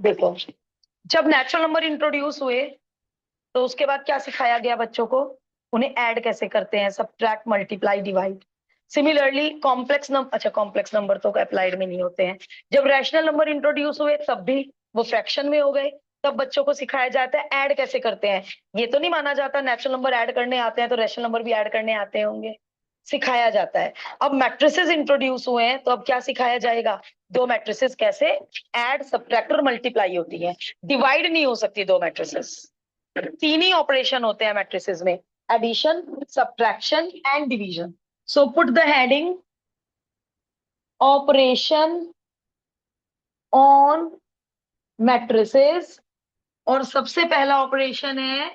देखो, जब natural number introduce हुए तो उसके बाद क्या सिखाया गया बच्चों को? उन्हें ऐड कैसे करते हैं, subtract, multiply, divide. Similarly complex number, अच्छा कॉम्प्लेक्स नंबर तो अप्लाइड में नहीं होते हैं। जब रैशनल नंबर इंट्रोड्यूस हुए तब भी वो फ्रैक्शन में हो गए। तब बच्चों को सिखाया जाता है ऐड कैसे करते हैं। ये तो नहीं माना जाता नेचुरल नंबर ऐड करने आते हैं तो रैशनल नंबर भी ऐड करने आते होंगे, सिखाया जाता है। अब मैट्रिसेस इंट्रोड्यूस हुए हैं तो अब क्या सिखाया जाएगा? दो मैट्रिसेस कैसे ऐड, सब्ट्रैक्ट और मल्टीप्लाई होती है। डिवाइड नहीं हो सकती दो मैट्रिसेस। तीन ही ऑपरेशन होते हैं मैट्रिसेस में, addition, subtraction and division. So put the heading operation on matrices. और सबसे पहला ऑपरेशन है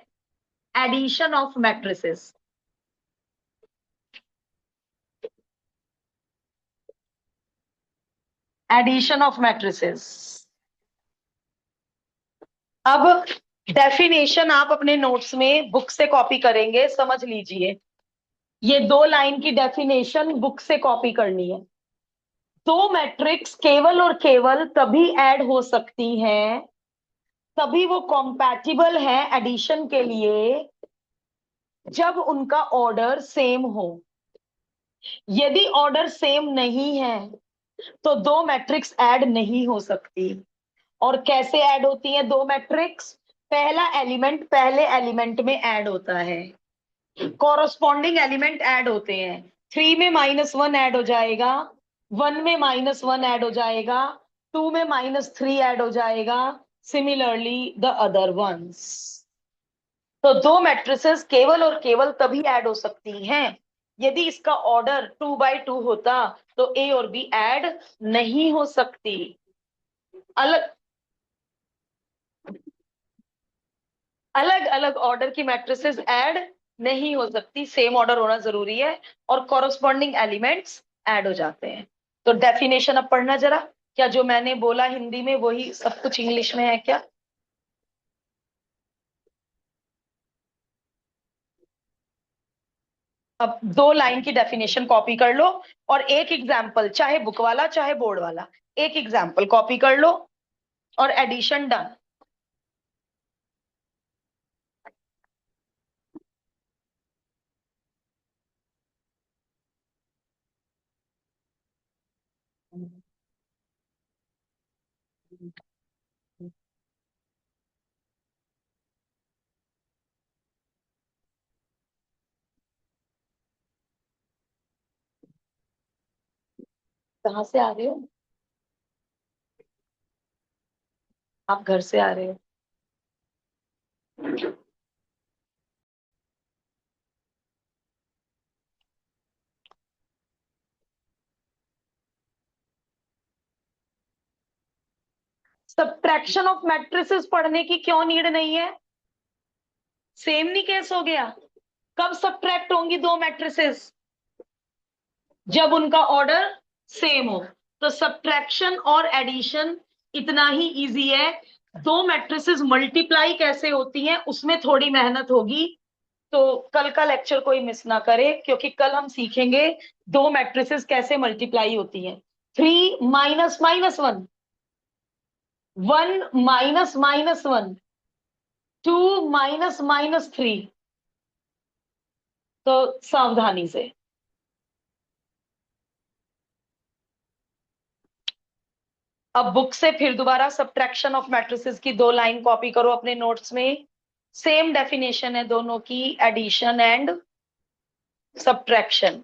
addition of matrices. Addition of matrices. अब डेफिनेशन आप अपने नोट्स में बुक से कॉपी करेंगे, समझ लीजिए। ये 2 लाइन की डेफिनेशन बुक से कॉपी करनी है। दो मैट्रिक्स केवल और केवल तभी ऐड हो सकती हैं, तभी वो कॉम्पैटिबल है एडिशन के लिए, जब उनका ऑर्डर सेम हो। यदि ऑर्डर सेम नहीं है तो दो मैट्रिक्स ऐड नहीं हो सकती। और कैसे ऐड होती हैं दो मैट्रिक्स? पहला एलिमेंट पहले एलिमेंट में ऐड होता है, कॉरस्पॉन्डिंग एलिमेंट ऐड होते हैं। 3 में -1 ऐड हो जाएगा, 1 में -1 ऐड हो जाएगा, 2 में -3 ऐड हो जाएगा, सिमिलरली द अदर वंस। तो दो मैट्रिसेस केवल और केवल तभी ऐड हो सकती हैं यदि इसका ऑर्डर 2 by 2 होता, तो ए और बी ऐड नहीं हो सकती। अलग अलग अलग ऑर्डर की मैट्रिसेस ऐड नहीं हो सकती, सेम ऑर्डर होना जरूरी है और कॉरस्पॉन्डिंग एलिमेंट्स ऐड हो जाते हैं। तो डेफिनेशन अब पढ़ना जरा। क्या जो मैंने बोला हिंदी में वही सब कुछ इंग्लिश में है क्या? अब 2 लाइन की डेफिनेशन कॉपी कर लो और एक एग्जाम्पल, चाहे बुक वाला चाहे बोर्ड वाला, एक एग्जाम्पल कॉपी कर लो और एडिशन डन। कहाँ से आ रहे हो? आप घर से आ रहे हो? सब्ट्रैक्शन ऑफ मैट्रिसेस पढ़ने की क्यों नीड नहीं है? सेम नहीं केस हो गया? कब सब्ट्रैक्ट होंगी दो मैट्रिसेस? जब उनका ऑर्डर सेम हो। तो सब्ट्रैक्शन और एडिशन इतना ही इजी है। दो मैट्रिसेस मल्टीप्लाई कैसे होती हैं उसमें थोड़ी मेहनत होगी, तो कल का लेक्चर कोई मिस ना करे, क्योंकि कल हम सीखेंगे दो मैट्रिसेस कैसे मल्टीप्लाई होती हैं। 3 - -1, 1 - -1, 2 - -3। तो सावधानी से। अब बुक से फिर दोबारा सब्ट्रैक्शन ऑफ मैट्रिसेस की 2 लाइन कॉपी करो अपने नोट्स में। सेम डेफिनेशन है दोनों की, addition and subtraction.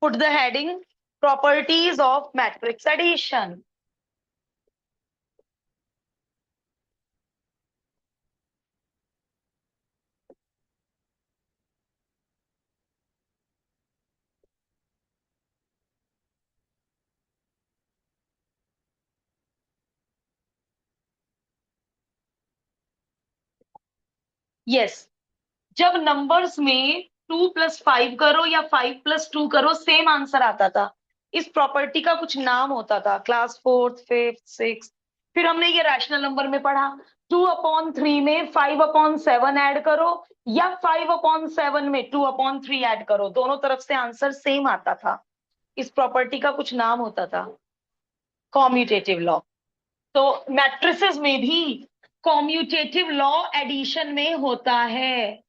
Put the heading properties of matrix addition. Yes, जब नंबर्स में 2+5 करो या 5+2 करो सेम आंसर आता था, इस प्रॉपर्टी का कुछ नाम होता था, क्लास फोर्थ फिफ्थ सिक्स। फिर हमने ये रैशनल नंबर में पढ़ा, 2/3 में 5/7 ऐड करो या 5/7 में 2/3 ऐड करो, दोनों तरफ से आंसर सेम आता था। इस प्रॉपर्टी का कुछ नाम होता था कॉम्यूटेटिव लॉ। तो मैट्रिसेस में भी कॉम्यूटेटिव लॉ एडिशन में होता है।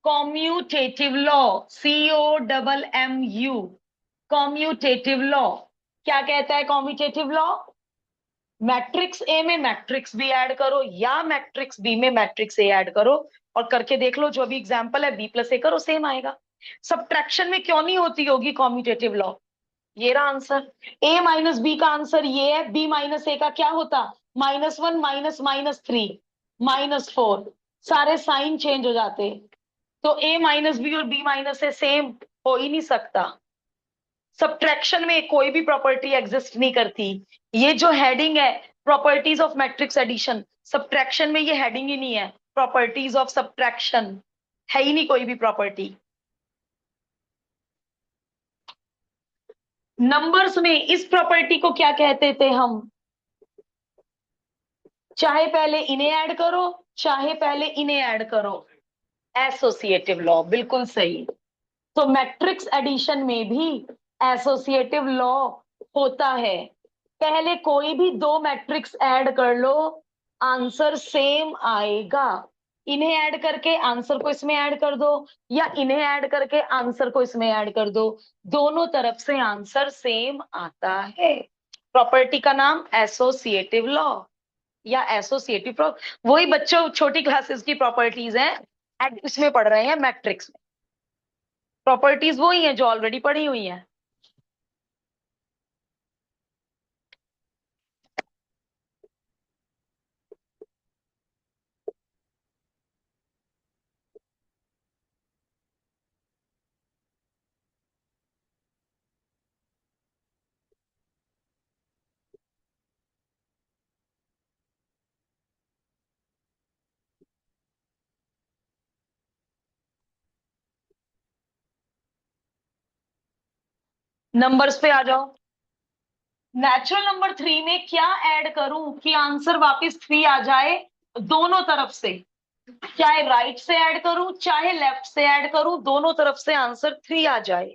Commutative law, COMMU, commutative law क्या कहता है? कॉम्यूटेटिव लॉ, मैट्रिक्स ए में मैट्रिक्स बी ऐड करो या मैट्रिक्स बी में मैट्रिक्स ए ऐड करो, और करके देख लो, जो अभी एग्जांपल है B+A करो, सेम आएगा। सब्ट्रैक्शन में क्यों नहीं होती होगी कॉम्यूटेटिव लॉ? ये रहा आंसर। A-B का आंसर ये है, B-A का क्या होता? -1 -3 -4, सारे साइन चेंज हो जाते। तो A-B और B-A सेम हो ही नहीं सकता। सब्ट्रैक्शन में कोई भी प्रॉपर्टी एग्जिस्ट नहीं करती। ये जो हेडिंग है properties of matrix addition, subtraction में ये हेडिंग ही नहीं है, प्रॉपर्टीज ऑफ सब्ट्रैक्शन है ही नहीं कोई भी प्रॉपर्टी। नंबर्स में इस प्रॉपर्टी को क्या कहते थे हम? चाहे पहले इन्हें ऐड करो चाहे पहले इन्हें ऐड करो, एसोसिएटिव लॉ, बिल्कुल सही। तो मैट्रिक्स एडिशन में भी एसोसिएटिव लॉ होता है। पहले कोई भी दो मैट्रिक्स ऐड कर लो, आंसर सेम आएगा। इन्हें ऐड करके आंसर को इसमें ऐड कर दो या इन्हें ऐड करके आंसर को इसमें ऐड कर दो, दोनों तरफ से आंसर सेम आता है। प्रॉपर्टी का नाम एसोसिएटिव लॉ या एसोसिएटिव वही बच्चों छोटी क्लासेस की प्रॉपर्टीज हैं, इसमें पढ़ रहे हैं मैट्रिक्स में। प्रॉपर्टीज वही हैं जो ऑलरेडी पढ़ी हुई हैं। नंबर्स पे आ जाओ। नेचुरल नंबर 3 में क्या ऐड करूं कि आंसर वापस 3 आ जाए? दोनों तरफ से, चाहे राइट से ऐड करूं चाहे लेफ्ट से ऐड करूं, दोनों तरफ से आंसर 3 आ जाए।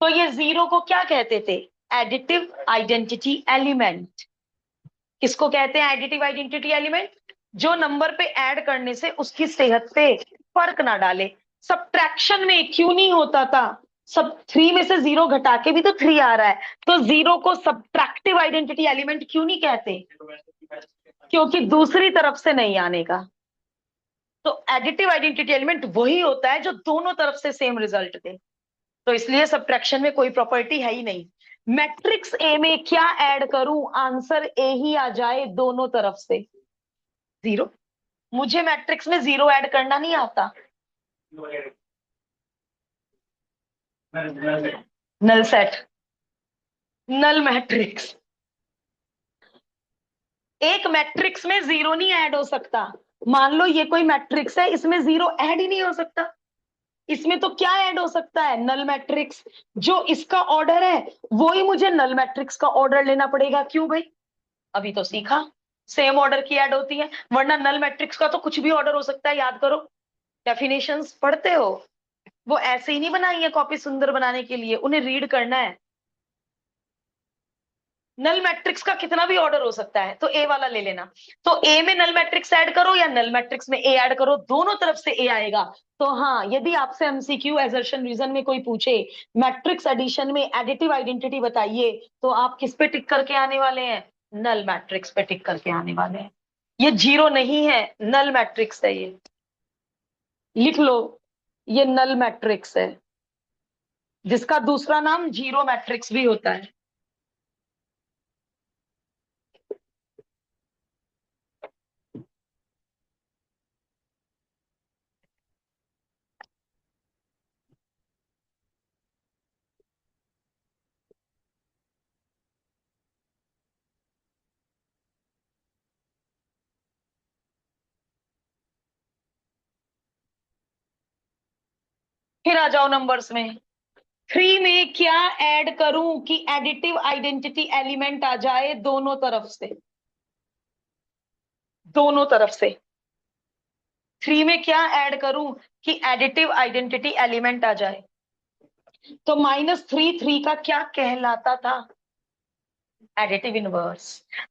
तो ये जीरो को क्या कहते थे? Additive identity element. किसको कहते हैं एडिटिव आइडेंटिटी एलिमेंट? जो नंबर पे ऐड करने से उसकी सेहत पे फर्क ना डाले। सब्ट्रैक्शन में क्यों नहीं होता था? सब 3 में से 0 घटा के भी तो 3 आ रहा है, तो 0 को सब्ट्रैक्टिव आइडेंटिटी एलिमेंट क्यों नहीं कहते? क्योंकि दूसरी तरफ से नहीं आने का। तो एडिटिव आइडेंटिटी एलिमेंट वही होता है जो दोनों तरफ से सेम रिजल्ट दे। तो इसलिए सब्ट्रैक्शन में कोई प्रॉपर्टी है ही नहीं। मैट्रिक्स ए में क्या ऐड करूं आंसर ए ही आ जाए दोनों तरफ से? 0। मुझे मैट्रिक्स में 0 ऐड करना नहीं आता। Null set, null matrix. एक मैट्रिक्स में 0 नहीं ऐड हो सकता। मान लो ये कोई मैट्रिक्स है, इसमें 0 ऐड ही नहीं हो सकता। इसमें तो क्या ऐड हो सकता है? Null matrix. जो इसका ऑर्डर है वो ही मुझे नल मैट्रिक्स का ऑर्डर लेना पड़ेगा। क्यों भाई? अभी तो सीखा, सेम ऑर्डर की ऐड होती है, वरना नल मैट्रिक्स का तो कुछ भी ऑर्डर हो सकता है। याद करो, डेफिनेशंस पढ़ते हो, वो ऐसे ही नहीं बनाई है कॉपी सुंदर बनाने के लिए, उन्हें रीड करना है। नल मैट्रिक्स का कितना भी ऑर्डर हो सकता है, तो ए वाला ले लेना। तो ए में नल मैट्रिक्स ऐड करो या नल मैट्रिक्स में ए ऐड करो, दोनों तरफ से ए आएगा। तो हाँ, यदि आपसे एमसीक्यू एजर्शन रीजन में कोई पूछे मैट्रिक्स एडिशन में एडिटिव आइडेंटिटी बताइए, तो आप किस पे टिक करके आने वाले हैं? नल मैट्रिक्स पे टिक करके आने वाले हैं। ये 0 नहीं है, नल मैट्रिक्स है ये, लिख लो। ये नल मैट्रिक्स है, जिसका दूसरा नाम 0 मैट्रिक्स भी होता है। फिर आ जाओ नंबर्स में। 3 में क्या ऐड करूं कि एडिटिव आइडेंटिटी एलिमेंट आ जाए दोनों तरफ से, दोनों तरफ से। 3 में क्या ऐड करूं कि एडिटिव आइडेंटिटी एलिमेंट आ जाए? तो -3 का क्या कहलाता था? Additive inverse.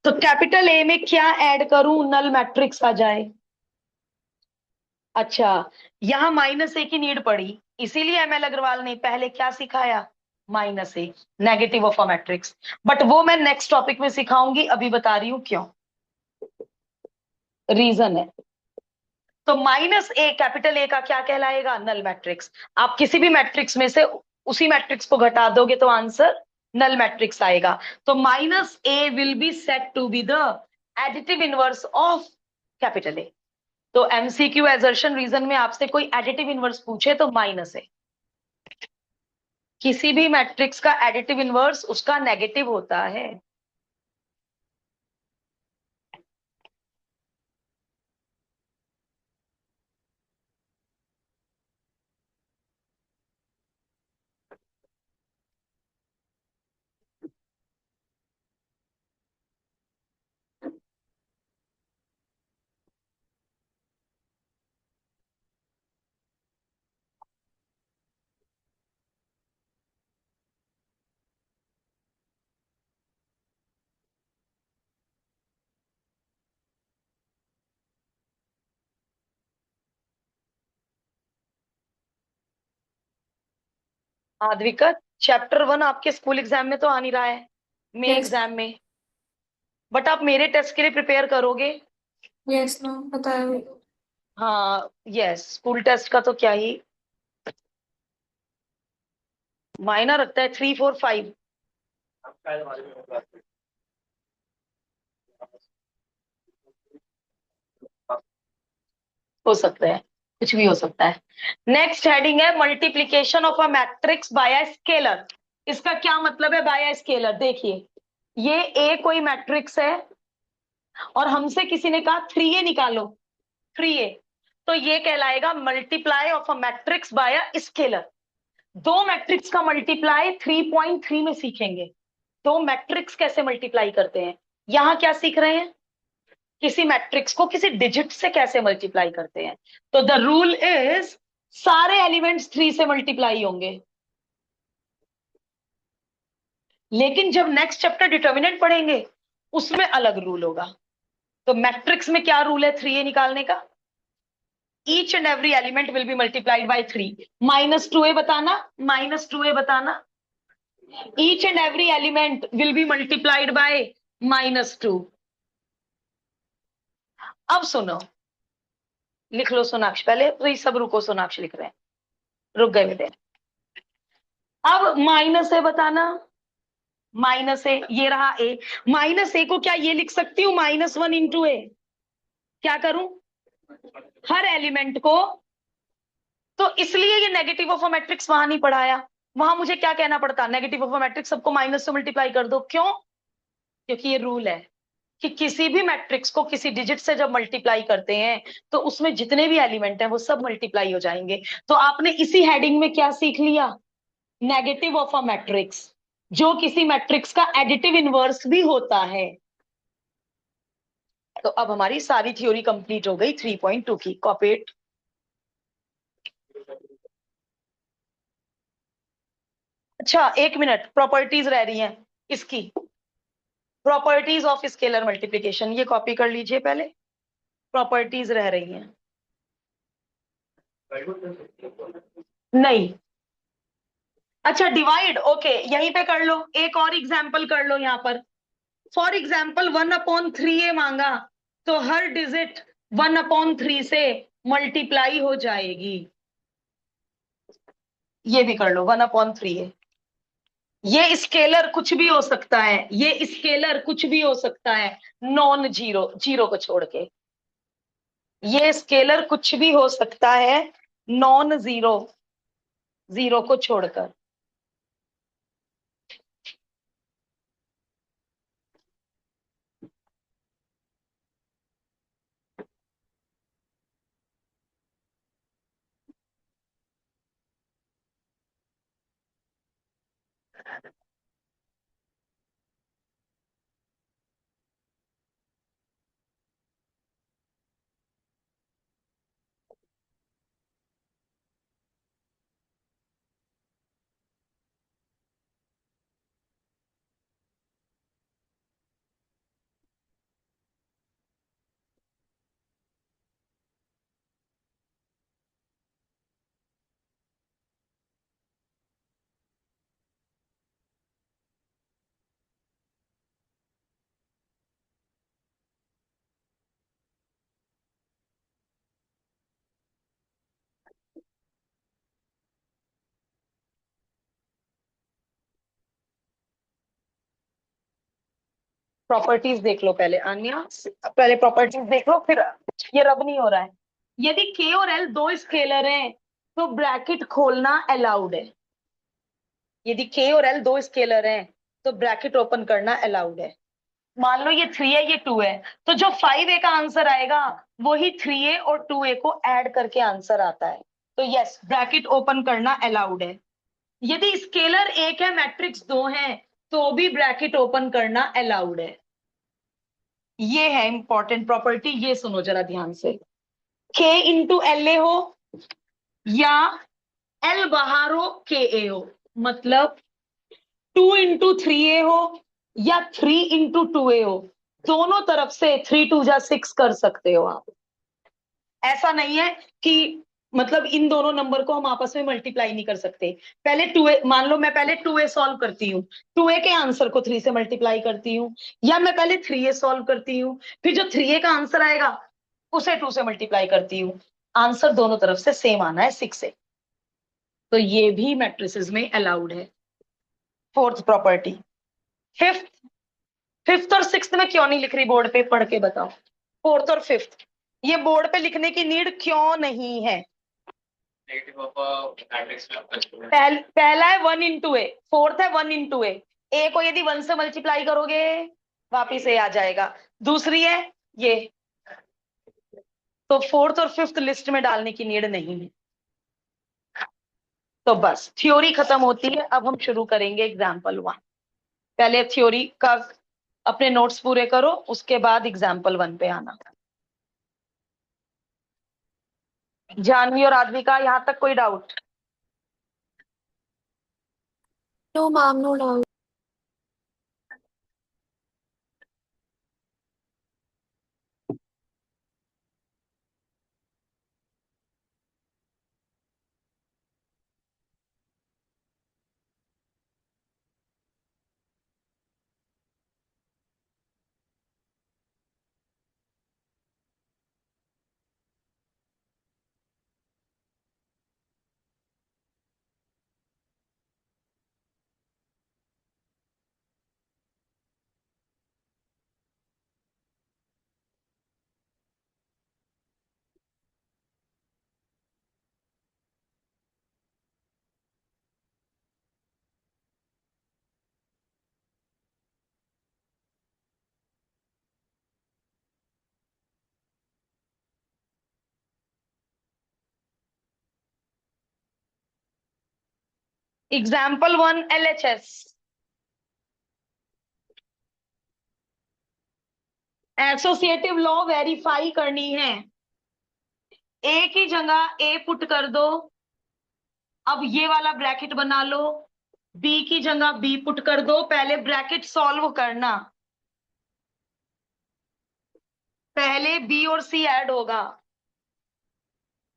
तो कैपिटल ए में क्या ऐड करूं नल मैट्रिक्स आ जाए? अच्छा, यहां -A की नीड पड़ी, इसीलिए एमएल अग्रवाल ने पहले क्या सिखाया? -A, negative of a matrix. But वो मैं नेक्स्ट टॉपिक में सिखाऊंगी, अभी बता रही हूं क्यों, रीजन है। तो -A, कैपिटल ए का क्या कहलाएगा? Null matrix. आप किसी भी मैट्रिक्स में से उसी मैट्रिक्स को घटा दोगे तो आंसर नल मैट्रिक्स आएगा। तो -A will be set to be the additive inverse of capital A. तो एमसीक्यू एजर्शन रीजन में आपसे कोई एडिटिव इनवर्स पूछे तो -A। किसी भी मैट्रिक्स का एडिटिव इनवर्स उसका नेगेटिव होता है। आद्विका, चैप्टर 1 आपके स्कूल एग्जाम में तो आ नहीं रहा है, मेन यस। एग्जाम में। बट आप मेरे टेस्ट के लिए प्रिपेयर करोगे? यस मैम, बताया। हाँ यस, स्कूल टेस्ट का तो क्या ही मायना रखता है, 3 4 5। हो सकता है, कुछ भी हो सकता है। नेक्स्ट हेडिंग है multiplication of a matrix bye a scalar. इसका क्या मतलब है बाय अ स्केलर? देखिए, ये ए कोई मैट्रिक्स है और हमसे किसी ने कहा 3A निकालो, 3A, तो ये कहलाएगा multiply of a matrix bye a scalar. दो मैट्रिक्स का मल्टीप्लाई 3.3 में सीखेंगे। दो मैट्रिक्स कैसे मल्टीप्लाई करते हैं, यहां क्या सीख रहे हैं? किसी मैट्रिक्स को किसी डिजिट से कैसे मल्टीप्लाई करते हैं। तो द रूल इज सारे एलिमेंट्स 3 से मल्टीप्लाई होंगे। लेकिन जब नेक्स्ट चैप्टर डिटर्मिनेंट पढ़ेंगे उसमें अलग रूल होगा। तो मैट्रिक्स में क्या रूल है 3A निकालने का? Each and every element will be multiplied by 3। -2A बताना, -2A बताना। Each and every element will be multiplied by -2। अब सुनो, लिख लो सोनाक्षी, पहले तो ये सब रुको, सोनाक्षी लिख रहे हैं, रुक गए बेटे। अब -A बताना, -A, ये रहा A। -A को क्या ये लिख सकती हूँ -1 इंटू A? क्या करूं? हर एलिमेंट को, तो इसलिए ये नेगेटिव ऑफ अ मैट्रिक्स वहां नहीं पढ़ाया। वहां मुझे क्या कहना पड़ता? नेगेटिव ऑफ अ मैट्रिक्स सबको माइनस से मल्टीप्लाई कर दो। क्यों? क्योंकि ये रूल है कि किसी भी मैट्रिक्स को किसी डिजिट से जब मल्टीप्लाई करते हैं तो उसमें जितने भी एलिमेंट हैं वो सब मल्टीप्लाई हो जाएंगे। तो आपने इसी हेडिंग में क्या सीख लिया? नेगेटिव ऑफ अ मैट्रिक्स, जो किसी मैट्रिक्स का एडिटिव इनवर्स भी होता है। तो अब हमारी सारी थ्योरी कंप्लीट हो गई 3.2 की। कॉपीट। अच्छा एक मिनट, प्रॉपर्टीज रह रही हैं इसकी, प्रॉपर्टीज ऑफ स्केलर मल्टीप्लिकेशन, ये कॉपी कर लीजिए पहले। प्रॉपर्टीज रह रही हैं। नहीं, अच्छा डिवाइड, ओके, यहीं पे कर लो, एक और एग्जाम्पल कर लो यहाँ पर। फॉर एग्जाम्पल 1/3A मांगा, तो हर डिजिट 1/3 से मल्टीप्लाई हो जाएगी। ये भी कर लो 1/3A। ये स्केलर कुछ भी हो सकता है, ये स्केलर कुछ भी हो सकता है, नॉन जीरो, जीरो को छोड़ के। ये स्केलर कुछ भी हो सकता है नॉन जीरो, जीरो को छोड़कर। प्रॉपर्टीज देख लो पहले अन्य, पहले प्रॉपर्टीज देख लो फिर। ये रब नहीं हो रहा है। यदि के और एल दो स्केलर हैं तो ब्रैकेट खोलना अलाउड है। यदि के और एल दो स्केलर हैं तो ब्रैकेट ओपन करना अलाउड है। मान लो ये 3 है ये 2 है, तो जो 5A का आंसर आएगा वही 3A और 2A को ऐड करके आंसर आता है। तो यस, ब्रैकेट ओपन करना अलाउड है। यदि स्केलर एक है मैट्रिक्स दो है तो भी ब्रैकेट ओपन करना अलाउड है। ये है इंपॉर्टेंट प्रॉपर्टी, ये सुनो जरा ध्यान से। के इंटू एल ए हो या एल बाहर हो के ए हो, मतलब 2 इंटू 3A हो या 3 इंटू 2A हो, दोनों तरफ से 3 2 जा 6 कर सकते हो आप। ऐसा नहीं है कि मतलब इन दोनों नंबर को हम आपस में मल्टीप्लाई नहीं कर सकते। पहले 2A, मान लो मैं पहले 2A सॉल्व करती हूँ, 2A के आंसर को 3 से मल्टीप्लाई करती हूँ, या मैं पहले 3A सॉल्व करती हूँ, फिर जो 3A का आंसर आएगा उसे 2 से मल्टीप्लाई करती हूँ। आंसर दोनों तरफ से सेम आना है 6 से। तो ये भी मैट्रिसेस में अलाउड है। Fourth property. फिफ्थ, फिफ्थ और सिक्स्थ में क्यों नहीं लिख रही बोर्ड पे, पढ़ के बताओ। फोर्थ और फिफ्थ ये बोर्ड पे लिखने की नीड क्यों नहीं है? पहला है 1 इंटू ए, फोर्थ है 1 इंटू ए को यदि 1 से मल्टीप्लाई करोगे वापिस ए आ जाएगा। दूसरी है ये, तो फोर्थ और फिफ्थ लिस्ट में डालने की नीड नहीं है। तो बस थ्योरी खत्म होती है, अब हम शुरू करेंगे एग्जाम्पल 1। पहले थ्योरी का अपने नोट्स पूरे करो, उसके बाद एग्जाम्पल 1 पे आना। जानवी और आदमी का यहां तक कोई doubt? No ma'am, no doubt. Example 1 LHS। Associative law verify करनी है। ए की जगह ए पुट कर दो, अब ये वाला ब्रैकेट बना लो। बी की जगह बी पुट कर दो, पहले ब्रैकेट सॉल्व करना। पहले बी और सी ऐड होगा।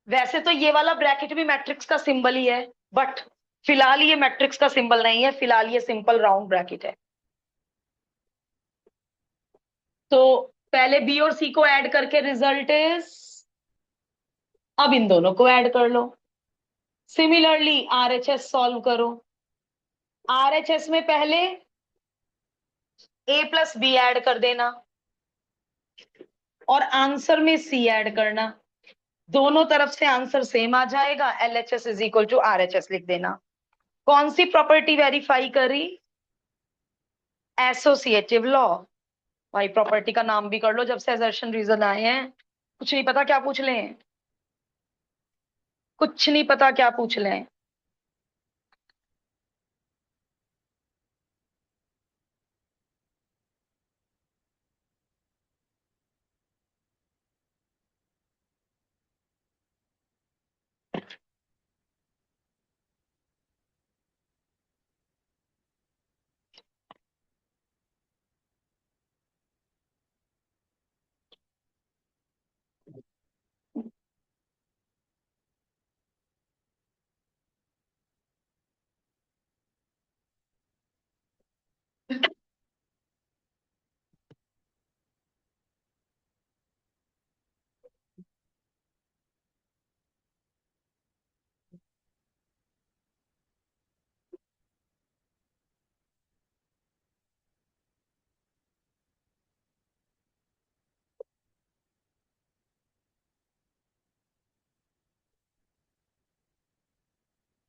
वैसे तो ये वाला ब्रैकेट भी मैट्रिक्स का सिंबल ही है, बट फिलहाल ये मैट्रिक्स का सिंबल नहीं है, फिलहाल ये सिंपल राउंड ब्रैकेट है। तो पहले बी और सी को ऐड करके रिजल्ट इज, अब इन दोनों को ऐड कर लो। सिमिलरली आरएचएस सॉल्व करो। आरएचएस में पहले ए प्लस बी ऐड कर देना और आंसर में सी ऐड करना। दोनों तरफ से आंसर सेम आ जाएगा, LHS is equal to RHS लिख देना। कौन सी प्रॉपर्टी वेरीफाई करी? Associative law. भाई प्रॉपर्टी का नाम भी कर लो, जब से असर्शन रीजन आए हैं कुछ नहीं पता क्या पूछ लें, कुछ नहीं पता क्या पूछ लें।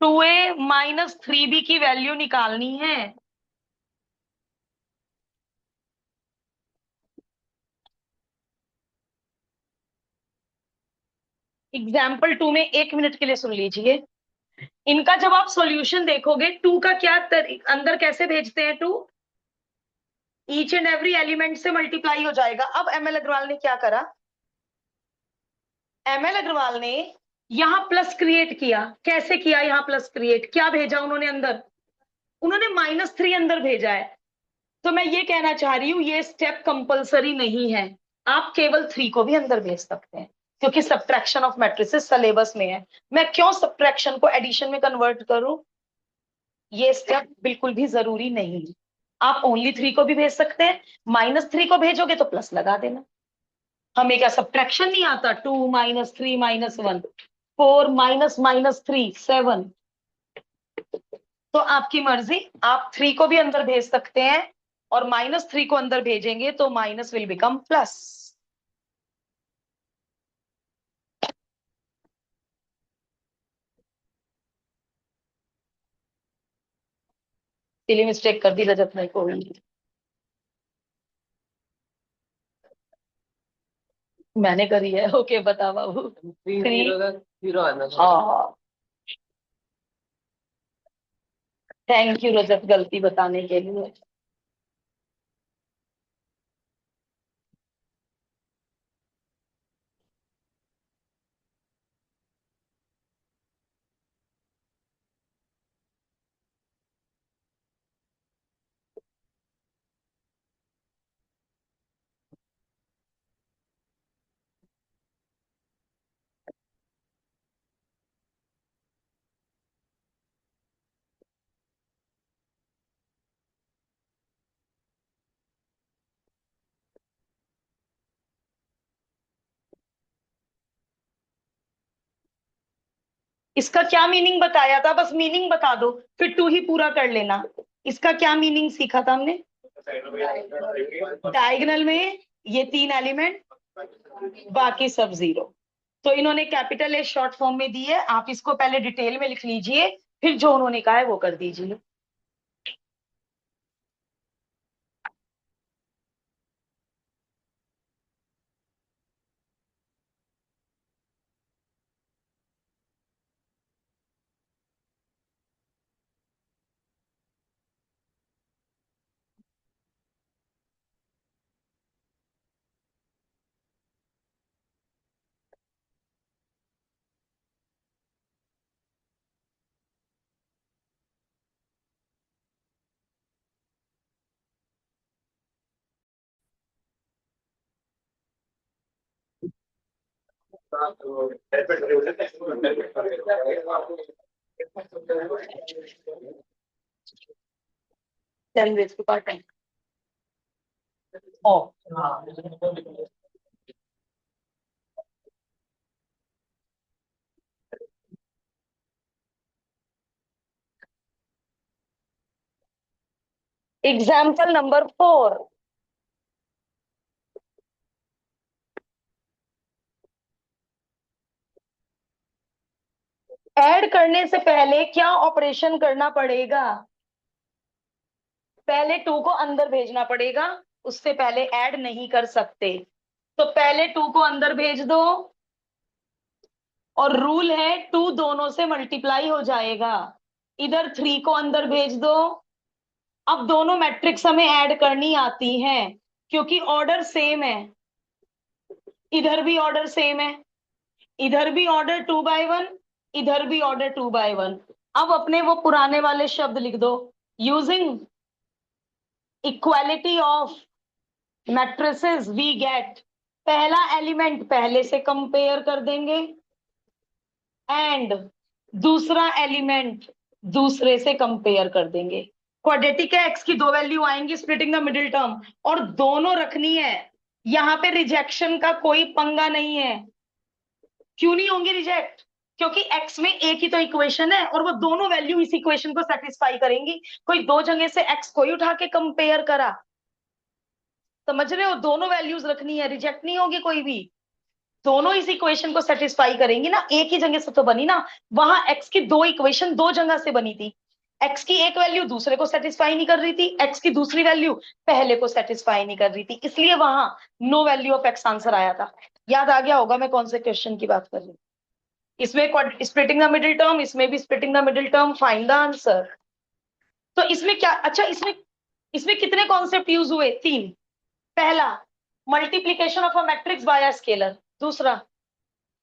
2a माइनस 3b की वैल्यू निकालनी है। एग्जाम्पल 2 में 1 मिनट के लिए सुन लीजिए। इनका जब आप सॉल्यूशन देखोगे, टू का क्या अंदर कैसे भेजते हैं? To each and every element से मल्टीप्लाई हो जाएगा। अब एमएल अग्रवाल ने क्या करा? एमएल अग्रवाल ने यहां प्लस क्रिएट किया। कैसे किया? यहां प्लस क्रिएट क्या भेजा उन्होंने अंदर? उन्होंने -3 अंदर भेजा है। तो मैं ये कहना चाह रही हूं, ये स्टेप कंपलसरी नहीं है। आप केवल 3 को भी अंदर भेज सकते हैं, क्योंकि सब्ट्रैक्शन ऑफ मैट्रिसेस सिलेबस में है। मैं क्यों सब्ट्रैक्शन को एडिशन में कन्वर्ट करूं? ये स्टेप बिल्कुल भी जरूरी नहीं। आप ओनली 3 को भी भेज सकते हैं। -3 को भेजोगे तो प्लस लगा देना। हमें क्या सब्ट्रैक्शन नहीं आता? 2 -3 -1, 4 -3 7। तो आपकी मर्जी, आप 3 को भी अंदर भेज सकते हैं, और -3 को अंदर भेजेंगे तो minus will become plus. Silly mistake कर दी रजत ने, कोई मैंने करी है। ओके बता बाबू। 3 हाँ, थैंक यू रजत गलती बताने के लिए। इसका क्या मीनिंग बताया था? बस मीनिंग बता दो, फिर 2 ही पूरा कर लेना। इसका क्या मीनिंग सीखा था हमने? डायगोनल में ये 3 एलिमेंट, बाकी सब 0। तो इन्होंने कैपिटल ए शॉर्ट फॉर्म में दी है। आप इसको पहले डिटेल में लिख लीजिए, फिर जो उन्होंने कहा है वो कर दीजिए। Ten raise to power 10। Oh example number 4। Add करने से पहले क्या ऑपरेशन करना पड़ेगा? पहले 2 को अंदर भेजना पड़ेगा, उससे पहले ऐड नहीं कर सकते। तो पहले 2 को अंदर भेज दो, और रूल है 2 दोनों से मल्टीप्लाई हो जाएगा। इधर 3 को अंदर भेज दो। अब दोनों मैट्रिक्स हमें ऐड करनी आती हैं, क्योंकि ऑर्डर सेम है। इधर भी ऑर्डर सेम है, इधर भी ऑर्डर 2/1, इधर भी ऑर्डर 2/1। अब अपने वो पुराने वाले शब्द लिख दो। Using equality of matrices we get, पहला एलिमेंट पहले से कंपेयर कर देंगे, एंड दूसरा एलिमेंट दूसरे से कंपेयर कर देंगे। क्वाड्रेटिक है, एक्स की 2 वैल्यू आएंगी स्प्लिटिंग द मिडिल टर्म, और दोनों रखनी है। यहां पे रिजेक्शन का कोई पंगा नहीं है। क्यों नहीं होंगे रिजेक्ट? क्योंकि एक्स में एक ही तो इक्वेशन है, और वो दोनों वैल्यू इस इक्वेशन को सेटिस्फाई करेंगी। कोई दो जगह से एक्स कोई उठा के कंपेयर करा, समझ रहे हो? दोनों वैल्यूज रखनी है, रिजेक्ट नहीं होगी कोई भी। दोनों इस इक्वेशन को सेटिस्फाई करेंगी ना, एक ही जगह से तो बनी ना। वहां एक्स की दो इक्वेशन दो जगह से बनी थी। एक्स की एक वैल्यू दूसरे को सेटिस्फाई नहीं कर रही थी, एक्स की दूसरी वैल्यू पहले को सेटिस्फाई नहीं कर रही थी, इसलिए वहां no value of x answer आया था। याद आ गया होगा मैं कौन से क्वेश्चन की बात कर रही हूँ। इसमें स्प्लिटिंग द मिडिल टर्म, इसमें भी splitting the middle term, find the answer. तो इसमें क्या, अच्छा इसमें इसमें कितने कॉन्सेप्ट यूज हुए? तीन। पहला, multiplication of a matrix bye a scalar. दूसरा,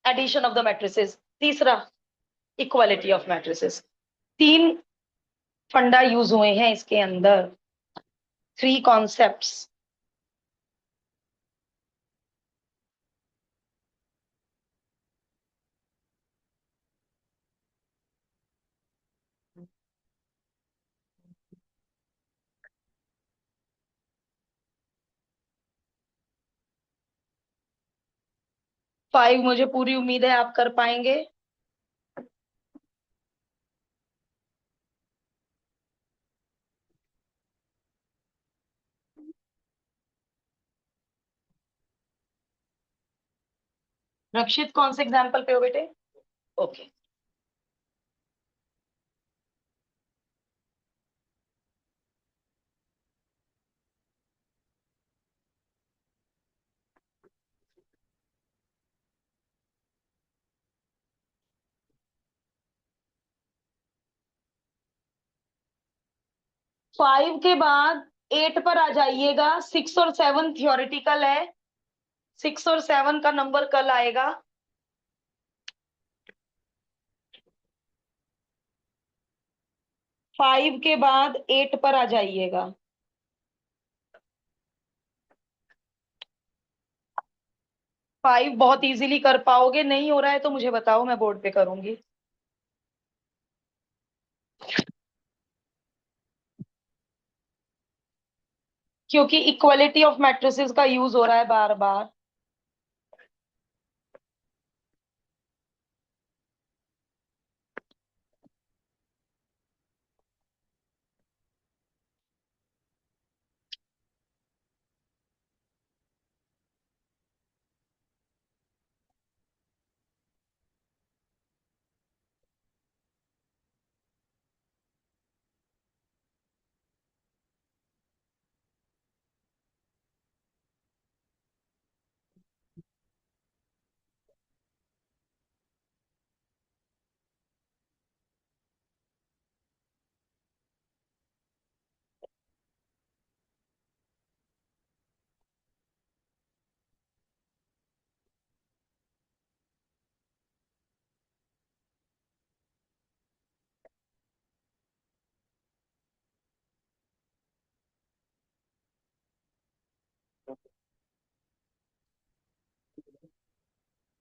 एडिशन ऑफ द मैट्रिसेस। तीसरा, इक्वालिटी ऑफ मैट्रिसेस। तीन फंडा यूज हुए हैं इसके अंदर, थ्री कॉन्सेप्ट्स। फाइव मुझे पूरी उम्मीद है आप कर पाएंगे। रक्षित कौन से एग्जाम्पल पे हो बेटे? ओके। 5 के बाद 8 पर आ जाइएगा। 6 और 7 थियोरिटिकल है, 6 और 7 का नंबर कल आएगा। 5 के बाद 8 पर आ जाइएगा। 5 बहुत इजीली कर पाओगे, नहीं हो रहा है तो मुझे बताओ, मैं बोर्ड पे करूंगी। क्योंकि इक्वलिटी ऑफ मैट्रिसेस का यूज हो रहा है बार बार।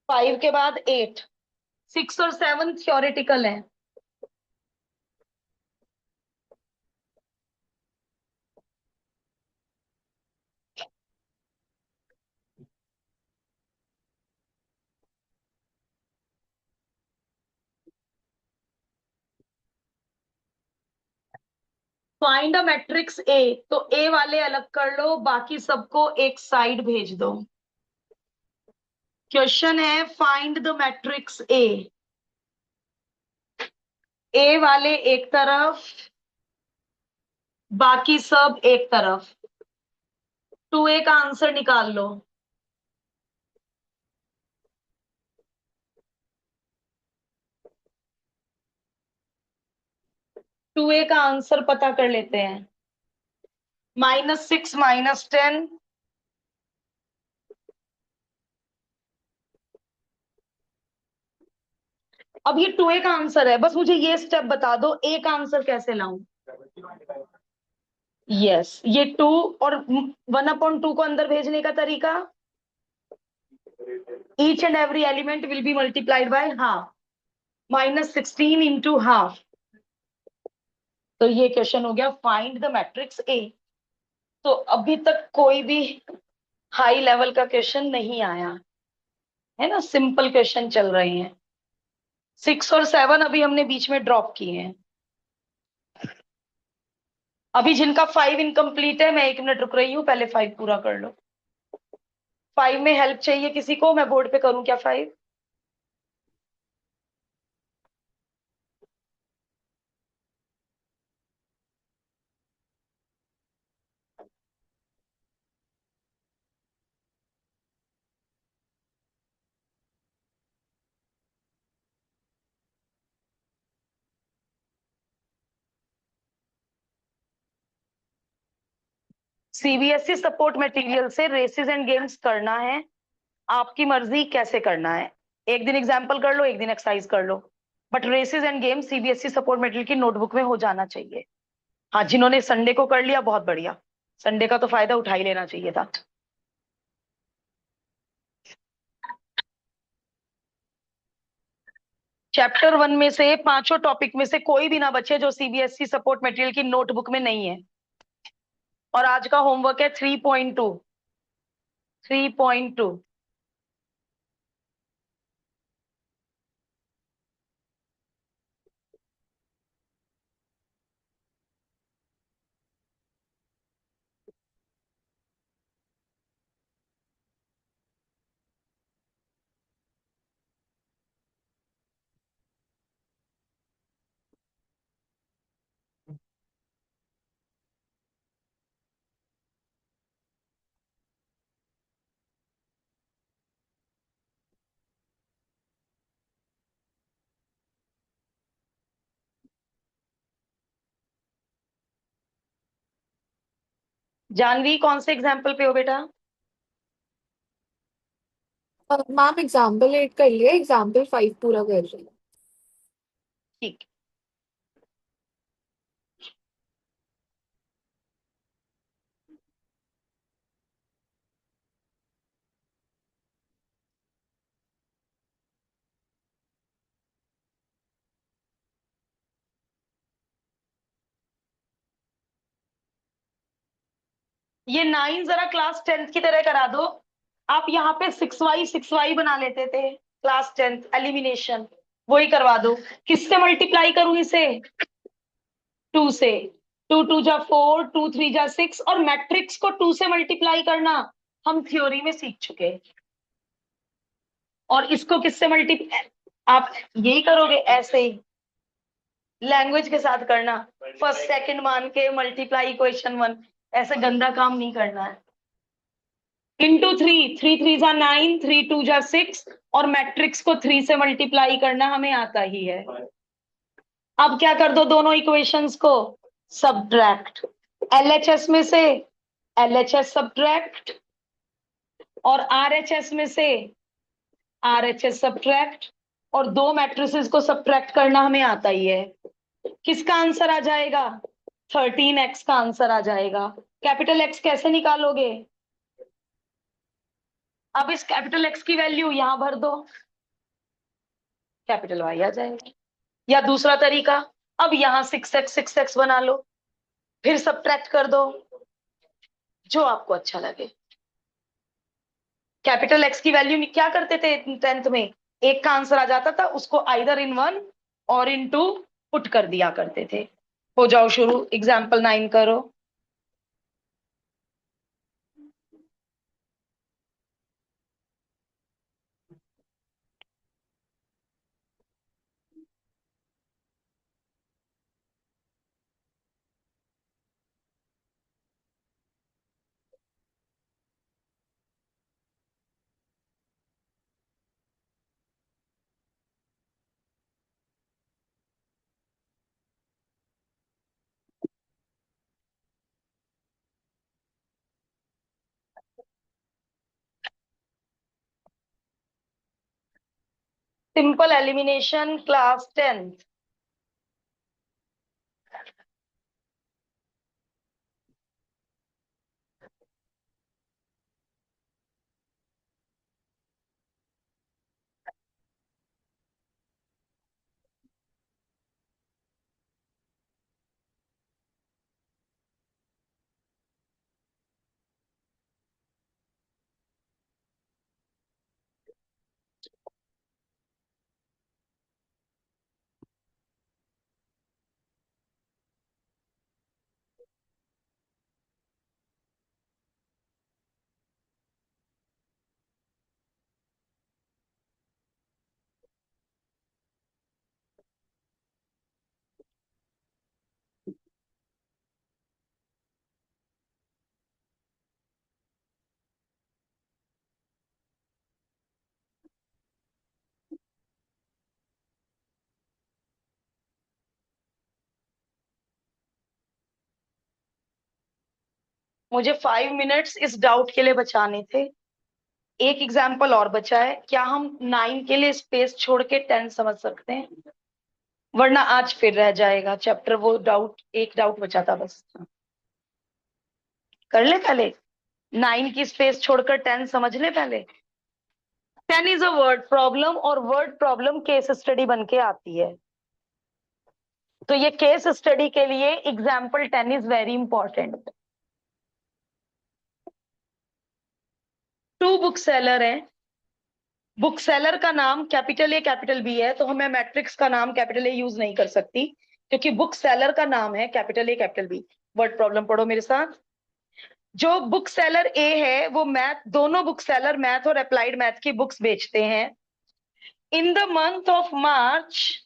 फाइव के बाद 8, 6 और 7 थियोरिटिकल है। फाइंड अ मैट्रिक्स ए, तो ए वाले अलग कर लो, बाकी सबको एक साइड भेज दो। क्वेश्चन है फाइंड द मैट्रिक्स ए। ए वाले एक तरफ, बाकी सब एक तरफ। 2a का आंसर निकाल लो। 2a का आंसर पता कर लेते हैं। -6 -10। अब ये 2a का आंसर है, बस मुझे ये स्टेप बता दो ए का आंसर कैसे लाऊं। यस, ये 2 और 1/2 को अंदर भेजने का तरीका, each and every element will be multiplied by half, -16 into half. तो ये क्वेश्चन हो गया फाइंड द मैट्रिक्स ए। तो अभी तक कोई भी हाई लेवल का क्वेश्चन नहीं आया है ना, सिंपल क्वेश्चन चल रहे हैं। 6 और 7 अभी हमने बीच में ड्रॉप किए हैं। अभी जिनका 5 इनकम्प्लीट है, मैं 1 मिनट रुक रही हूँ, पहले 5 पूरा कर लो। फाइव में हेल्प चाहिए किसी को, मैं बोर्ड पे करूं क्या फाइव? सीबीएसई सपोर्ट मटेरियल से रेसेस एंड गेम्स करना है, आपकी मर्जी कैसे करना है। एक दिन एग्जाम्पल कर लो, एक दिन एक्सरसाइज कर लो, but races and games CBSE support material की नोटबुक में हो जाना चाहिए। हाँ, जिन्होंने संडे को कर लिया बहुत बढ़िया, संडे का तो फायदा उठा ही लेना चाहिए था। चैप्टर वन में से पांचों टॉपिक में से कोई भी ना बचे जो सीबीएसई सपोर्ट मटेरियल की नोटबुक में नहीं है। और आज का होमवर्क है 3.2। 3.2। जानवी कौन से एग्जाम्पल पे हो बेटा? मैम एग्जाम्पल 8 कर लिया, एग्जाम्पल 5 पूरा कर रही हूँ। ठीक। ये नाइन जरा क्लास टेंथ की तरह करा दो। आप यहाँ पे 6y 6y बना लेते थे, क्लास टेंथ एलिमिनेशन, वही करवा दो। किससे मल्टीप्लाई करूं इसे? टू से। टू टू जा फोर, टू थ्री जा सिक्स, और मैट्रिक्स को टू से मल्टीप्लाई करना हम थ्योरी में सीख चुके हैं। और इसको किससे मल्टीप्लाई, आप यही करोगे ऐसे ही लैंग्वेज के साथ करना, फर्स्ट सेकंड मान के मल्टीप्लाई इक्वेशन वन, ऐसे गंदा काम नहीं करना है। इंटू थ्री, थ्री थ्री जा नाइन, थ्री टू जा सिक्स, और मैट्रिक्स को थ्री से मल्टीप्लाई करना हमें आता ही है। अब क्या कर दो दोनों इक्वेशंस को सब्ट्रैक्ट, एलएचएस में से एलएचएस सब्ट्रैक्ट, और आरएचएस में से आरएचएस सब्ट्रैक्ट, और दो मैट्रिसेस को सब्ट्रैक्ट करना हमें आता ही है। किसका आंसर आ जाएगा? 13x का आंसर आ जाएगा। कैपिटल एक्स कैसे निकालोगे? अब इस कैपिटल एक्स की वैल्यू यहां भर दो, कैपिटल वाई आ जाएगा। या दूसरा तरीका, अब यहां 6x बना लो, फिर सब्ट्रैक्ट कर दो, जो आपको अच्छा लगे। कैपिटल एक्स की वैल्यू क्या करते थे टेंथ में? एक का आंसर आ जाता था, उसको आइदर इन वन और इन टू पुट कर दिया करते थे। हो जाओ शुरू, एग्जाम्पल 9 करो। Simple elimination class tenth. मुझे 5 मिनट्स इस डाउट के लिए बचाने थे। एक एग्जाम्पल और बचा है, क्या हम 9 के लिए स्पेस छोड़ के 10 समझ सकते हैं? वरना आज फिर रह जाएगा चैप्टर, वो डाउट, एक डाउट बचा था बस। कर ले पहले, 9 की स्पेस छोड़कर 10 समझ ले पहले। 10 इज अ वर्ड प्रॉब्लम, और वर्ड प्रॉब्लम केस स्टडी बन के आती है। तो ये केस स्टडी के लिए example 10 is very important. Two book seller है, बुक सेलर का नाम कैपिटल ए कैपिटल बी है, तो हमें मैट्रिक्स का नाम कैपिटल ए यूज नहीं कर सकती, क्योंकि बुक सेलर का नाम है capital A capital B. Word problem पढ़ो मेरे साथ। जो बुक सेलर ए है वो मैथ, दोनों बुक सेलर मैथ और अप्लाइड मैथ की बुक्स बेचते हैं। In the month of March,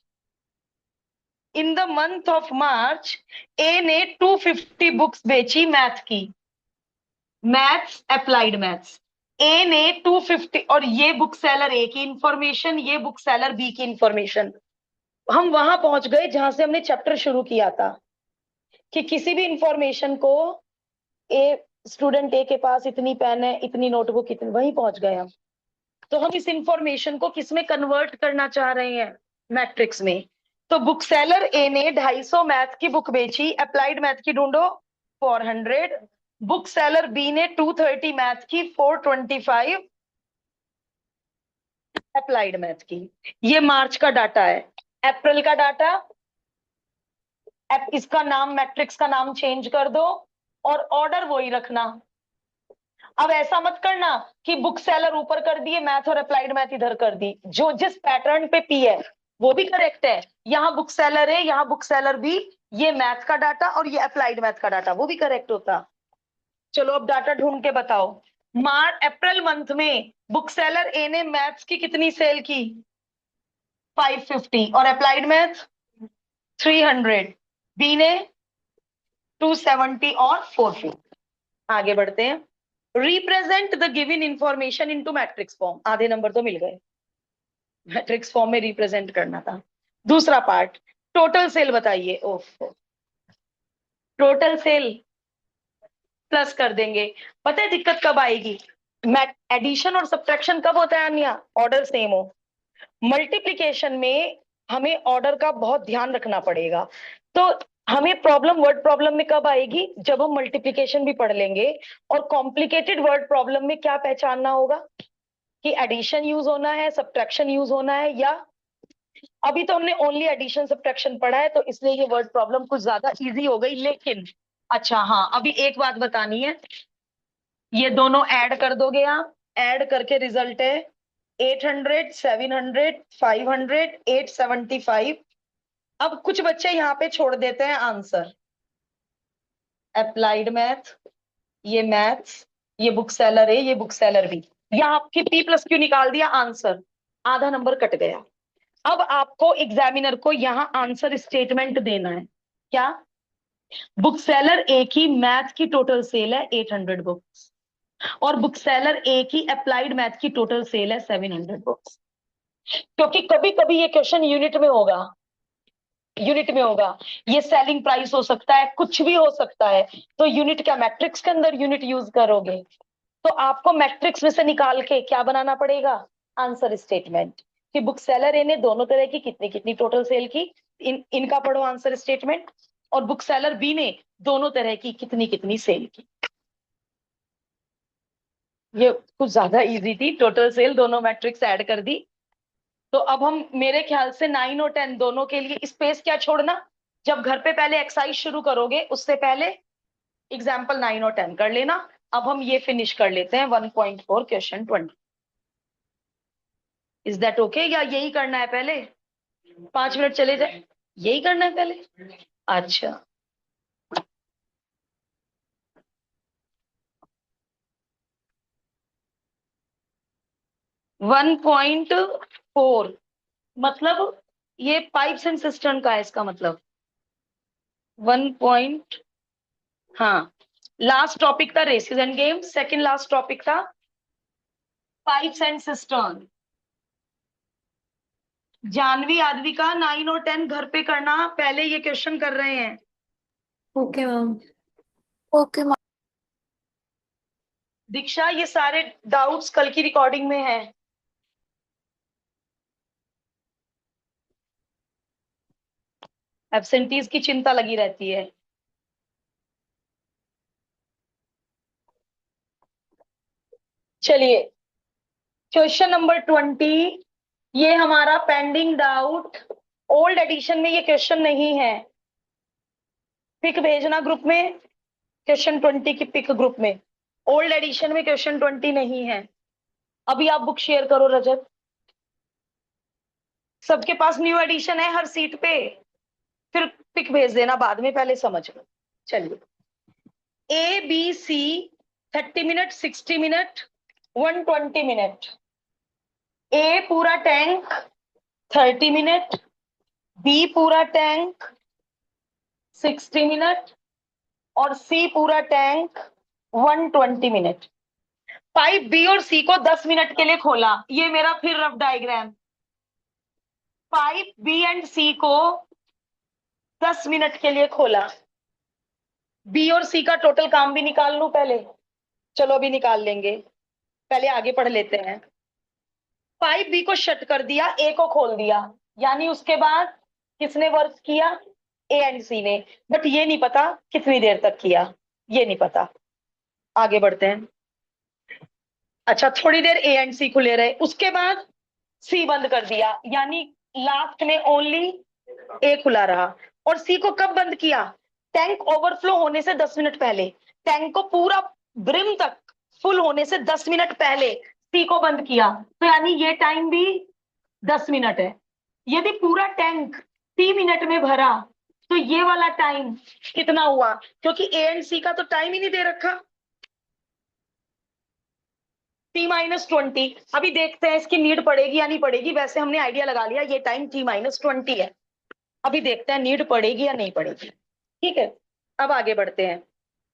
in the month of March A ने 250 बुक्स बेची मैथ की, मैथ्स अप्लाइड मैथ्स। ए ने 250, और ये बुक सेलर ए की इंफॉर्मेशन, ये बुक सेलर बी की इंफॉर्मेशन। हम वहां पहुंच गए जहां से हमने चैप्टर शुरू किया था, कि किसी भी इंफॉर्मेशन को, ए स्टूडेंट ए के पास इतनी पेन है, इतनी नोटबुक, इतनी, वहीं पहुंच गए हम। तो हम इस इंफॉर्मेशन को किस में कन्वर्ट करना चाह रहे हैं? मैट्रिक्स में। तो बुक सेलर ए ने 250 मैथ की बुक बेची, अप्लाइड मैथ की ढूंढो 400। बुक सेलर बी ने 230 मैथ की, 425 अप्लाइड मैथ की। ये मार्च का डाटा है। अप्रैल का डाटा, इसका नाम, मैट्रिक्स का नाम चेंज कर दो और ऑर्डर वही रखना। अब ऐसा मत करना कि बुक सेलर ऊपर कर दिए, मैथ और अप्लाइड मैथ इधर कर दी। जो जिस पैटर्न पे पी है वो भी करेक्ट है। यहाँ बुक सेलर है, यहाँ बुक सेलर बी, ये मैथ का डाटा और ये अप्लाइड मैथ का डाटा, वो भी करेक्ट होता। चलो अब डाटा ढूंढ के बताओ। मार्च अप्रैल मंथ में बुक सेलर ए ने मैथ्स की कितनी सेल की? 550, और अप्लाइड मैथ 300, बी ने 270 और 450। आगे बढ़ते हैं। Represent the given information into matrix form, आधे नंबर तो मिल गए। मैट्रिक्स फॉर्म में रिप्रेजेंट करना था। दूसरा पार्ट, टोटल सेल बताइए। ओह, टोटल सेल प्लस कर देंगे। पता है दिक्कत कब आएगी? एडिशन और सब्ट्रैक्शन कब होता है अन्या? ऑर्डर सेम हो। मल्टीप्लिकेशन में हमें ऑर्डर का बहुत ध्यान रखना पड़ेगा। तो हमें प्रॉब्लम, वर्ड प्रॉब्लम में कब आएगी? जब हम मल्टीप्लिकेशन भी पढ़ लेंगे। और कॉम्प्लिकेटेड वर्ड प्रॉब्लम में क्या पहचानना होगा? कि एडिशन यूज होना है, सब्ट्रैक्शन यूज होना है, या अभी तो हमने ओनली एडिशन सब्ट्रैक्शन पढ़ा है, तो इसलिए ये वर्ड प्रॉब्लम कुछ ज्यादा इजी हो गई। लेकिन अच्छा हाँ, अभी एक बात बतानी है। ये दोनों ऐड कर दोगे आप, ऐड करके रिजल्ट है 800, 700, 500, 875। अब कुछ बच्चे यहाँ पे छोड़ देते हैं आंसर। अप्लाइड मैथ, ये मैथ्स, ये बुक सेलर है, ये बुक सेलर भी। यहाँ आपकी पी प्लस क्यू निकाल दिया, आंसर आधा नंबर कट गया। अब आपको एग्जामिनर को यहाँ आंसर स्टेटमेंट देना है। क्या? बुक सेलर ए की मैथ की टोटल सेल है 800 बुक्स, और बुक सेलर ए की अप्लाइड मैथ की टोटल सेल है 700 बुक्स। क्योंकि कभी कभी ये क्वेश्चन यूनिट में होगा, यूनिट में होगा। ये सेलिंग प्राइस हो सकता है, कुछ भी हो सकता है। तो यूनिट क्या, मैट्रिक्स के अंदर यूनिट यूज करोगे? तो आपको मैट्रिक्स में से निकाल के क्या बनाना पड़ेगा? Answer statement. कि बुक सेलर ए ने दोनों तरह की कितनी कितनी टोटल सेल की, इनका पढ़ो आंसर स्टेटमेंट। और बुक सेलर बी ने दोनों तरह की कितनी कितनी सेल की। ये कुछ ज्यादा इजी थी, टोटल सेल दोनों मैट्रिक्स ऐड कर दी। तो अब हम, मेरे ख्याल से 9 और 10 दोनों के लिए स्पेस क्या छोड़ना? जब घर पे पहले एक्सरसाइज शुरू करोगे उससे पहले एग्जाम्पल 9 और 10 कर लेना। अब हम ये फिनिश कर लेते हैं 1.4 क्वेश्चन 20। इज दैट ओके, या यही करना है पहले? 5 मिनट चले जाए, यही करना है पहले? अच्छा, 1.4 मतलब ये पाइप्स एंड सिस्टम का है, इसका मतलब 1 हाँ। लास्ट टॉपिक था races and games, second last topic था pipes and system. Jahnavi Aadvi का 9 और 10 घर पे करना, पहले ये क्वेश्चन कर रहे हैं। Okay ma'am. ओके। दीक्षा ये सारे डाउट्स कल की रिकॉर्डिंग में हैं। एब्सेंटीज की चिंता लगी रहती है। चलिए, क्वेश्चन नंबर 20, ये हमारा पेंडिंग डाउट। ओल्ड एडिशन में ये क्वेश्चन नहीं है। पिक भेजना ग्रुप में, क्वेश्चन 20 की पिक ग्रुप में। ओल्ड एडिशन में क्वेश्चन 20 नहीं है। अभी आप बुक शेयर करो रजत। सबके पास न्यू एडिशन है हर सीट पे। फिर पिक भेज देना बाद में, पहले समझ लो। चलिए, A B C 30 minute, 60 minute, 120 minute. A पूरा टैंक 30 मिनट, बी पूरा टैंक 60 मिनट, और सी पूरा टैंक 120 मिनट। पाइप बी और सी को 10 मिनट के लिए खोला। ये मेरा फिर rough diagram. Pipe B and C को 10 मिनट के लिए खोला। बी और सी का टोटल काम भी निकाल लूं पहले। चलो अभी निकाल लेंगे, पहले आगे पढ़ लेते हैं। पाइप बी को शट कर दिया, ए को खोल दिया, यानी उसके बाद किसने वर्क किया? ए एंड सी ने। बट ये नहीं पता कितनी देर तक किया, ये नहीं पता। आगे बढ़ते हैं। अच्छा, थोड़ी देर ए एंड सी खुले रहे, उसके बाद सी बंद कर दिया, यानी लास्ट में ओनली ए खुला रहा। और सी को कब बंद किया? टैंक ओवरफ्लो होने से 10 मिनट पहले। टैंक को पूरा ब्रिम तक फुल होने से 10 मिनट पहले सी को बंद किया। तो यानी ये टाइम भी 10 मिनट है। यदि पूरा टैंक 3 मिनट में भरा तो ये वाला टाइम कितना हुआ? क्योंकि ए एंड सी का तो टाइम ही नहीं दे रखा। T-20। अभी देखते हैं इसकी नीड पड़ेगी या नहीं पड़ेगी। वैसे हमने आइडिया लगा लिया ये टाइम T-20 है। अभी देखते हैं नीड पड़ेगी या नहीं पड़ेगी। ठीक है, अब आगे बढ़ते हैं।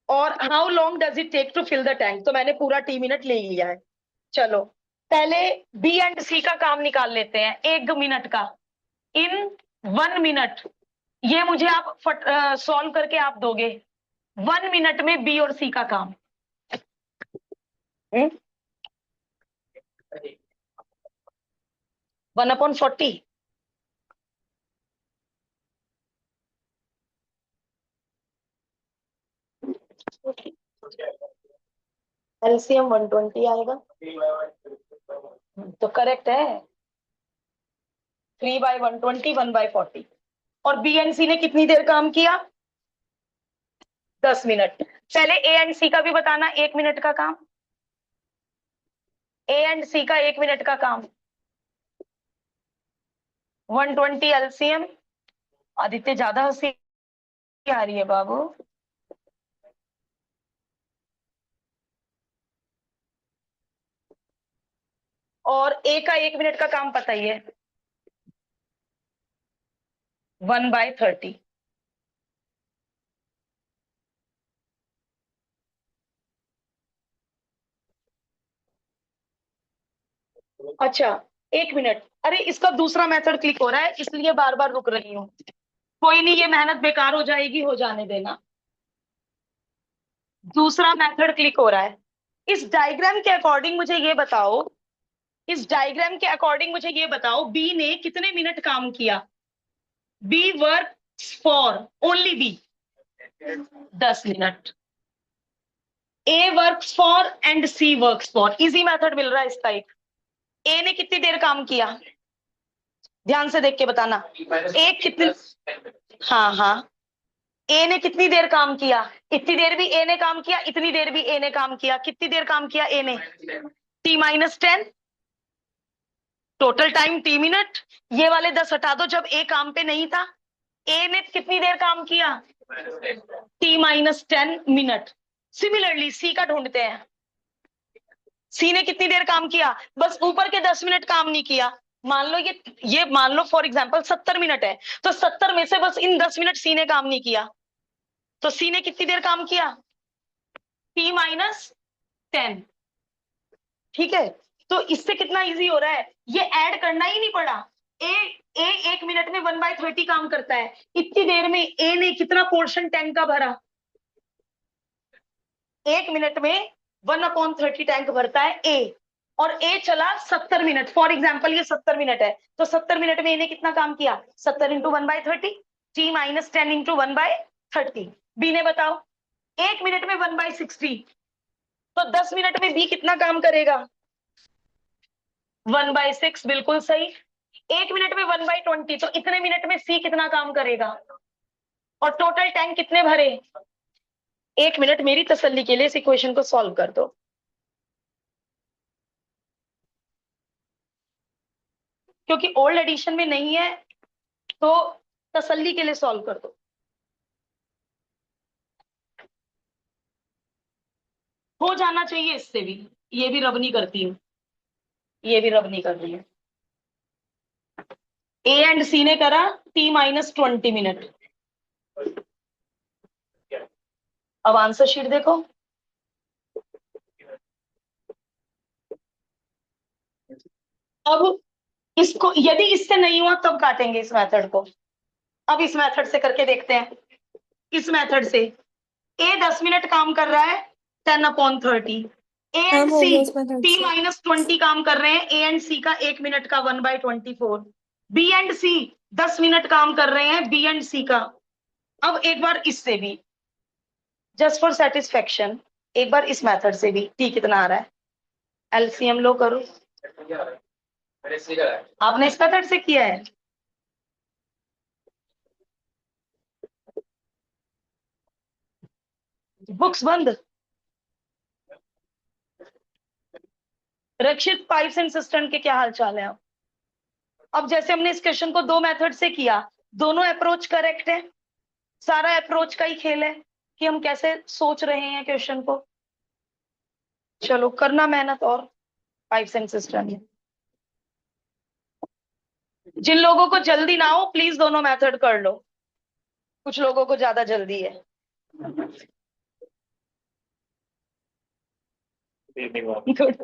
और how long does it take to fill the tank, तो मैंने पूरा T मिनट ले लिया है। चलो पहले बी एंड सी का काम निकाल लेते हैं, 1 मिनट का। इन 1 मिनट, ये मुझे आप सॉल्व करके आप दोगे। 1 मिनट में बी और सी का काम। 1/40। एलसीएम 120 आएगा, तो करेक्ट है। 3/120, 1/40। और बी एंड सी ने कितनी देर काम किया? 10 मिनट। पहले ए एंड सी का भी बताना, 1 मिनट का काम। ए एंड सी का 1 मिनट का काम, 120 एलसीएम। आदित्य ज्यादा हंसी आ रही है बाबू। और ए का 1 मिनट का काम पता ही है, 1/30। अच्छा, 1 मिनट। अरे इसका दूसरा मेथड क्लिक हो रहा है, इसलिए बार बार रुक रही हूँ। कोई नहीं, ये मेहनत बेकार हो जाएगी, हो जाने देना। दूसरा मेथड क्लिक हो रहा है। इस डायग्राम के अकॉर्डिंग मुझे ये बताओ, इस डायग्राम के अकॉर्डिंग मुझे ये बताओ, बी ने कितने मिनट काम किया? B work for, only B, 10 minute. A work for and C work for. Easy method मिल रहा है इसका एक। ए ने कितनी देर काम किया? ध्यान से देख के बताना। ए कितनी, हाँ हाँ, ए ने कितनी देर काम किया? इतनी देर भी ए ने काम किया, इतनी देर भी ए ने काम किया। कितनी देर काम किया ए ने? T-10। Total time T minute. ये वाले 10 हटा दो, जब ए काम पे नहीं था। ए ने कितनी देर काम किया? T-10 minute. सिमिलरली सी का ढूंढते हैं। सी ने कितनी देर काम किया? बस ऊपर के 10 मिनट काम नहीं किया। मान लो ये मान लो फॉर एग्जांपल 70 मिनट है, तो 70 में से बस इन 10 मिनट सी ने काम नहीं किया। तो सी ने कितनी देर काम किया? T-10। ठीक है, तो इससे कितना इजी हो रहा है, ये ऐड करना ही नहीं पड़ा। ए ए 1 मिनट में 1/30 काम करता है। इतनी देर में ए ने कितना पोर्शन टैंक का भरा? 1 मिनट में 1/30 टैंक भरता है ए, और ए चला 70 मिनट, फॉर एग्जाम्पल ये 70 मिनट है, तो 70 मिनट में इन्हें कितना काम किया, 70 into 1/30, T minus 10 into 1/30। B ने बताओ 1 मिनट में 1/60, तो 10 मिनट में बी कितना काम करेगा, 1/6, बिल्कुल सही। 1 मिनट में 1/20, तो इतने मिनट में सी कितना काम करेगा, और टोटल टैंक कितने भरे। 1 मिनट मेरी तसल्ली के लिए इस इक्वेशन को सॉल्व कर दो, क्योंकि ओल्ड एडिशन में नहीं है, तो तसल्ली के लिए सॉल्व कर दो। हो जाना चाहिए इससे भी, ये भी रब नहीं करती हूँ, ये भी रब नहीं कर रही है। ए एंड सी ने करा टी माइनस 20 मिनट। अब आंसर शीट देखो, अब इसको यदि इससे नहीं हुआ तब काटेंगे इस मेथड को। अब इस मेथड से करके देखते हैं, इस मेथड से ए 10 मिनट काम कर रहा है 10/30, ए एंड हो सी गया इस मेथड टी से। माइनस 20 काम कर रहे हैं, ए एंड सी का 1 मिनट का 1/24। बी एंड सी 10 मिनट काम कर रहे हैं, बी एंड सी का। अब एक बार इससे भी, जस्ट फॉर सेटिस्फेक्शन, एक बार इस मेथड से भी टी कितना आ रहा है, एलसीएम लो करो। आपने इस मेथड से किया है, बुक्स बंद। रक्षित, पाइप्स एंड सिस्टम के क्या हाल चाल है। अब जैसे हमने इस क्वेश्चन को दो मेथड से किया, दोनों अप्रोच करेक्ट है, सारा अप्रोच का ही खेल है कि हम कैसे सोच रहे हैं क्वेश्चन को। चलो करना मेहनत, और पाइप्स एंड सिस्टम। जिन लोगों को जल्दी ना हो प्लीज दोनों मेथड कर लो, कुछ लोगों को ज्यादा जल्दी है। गुड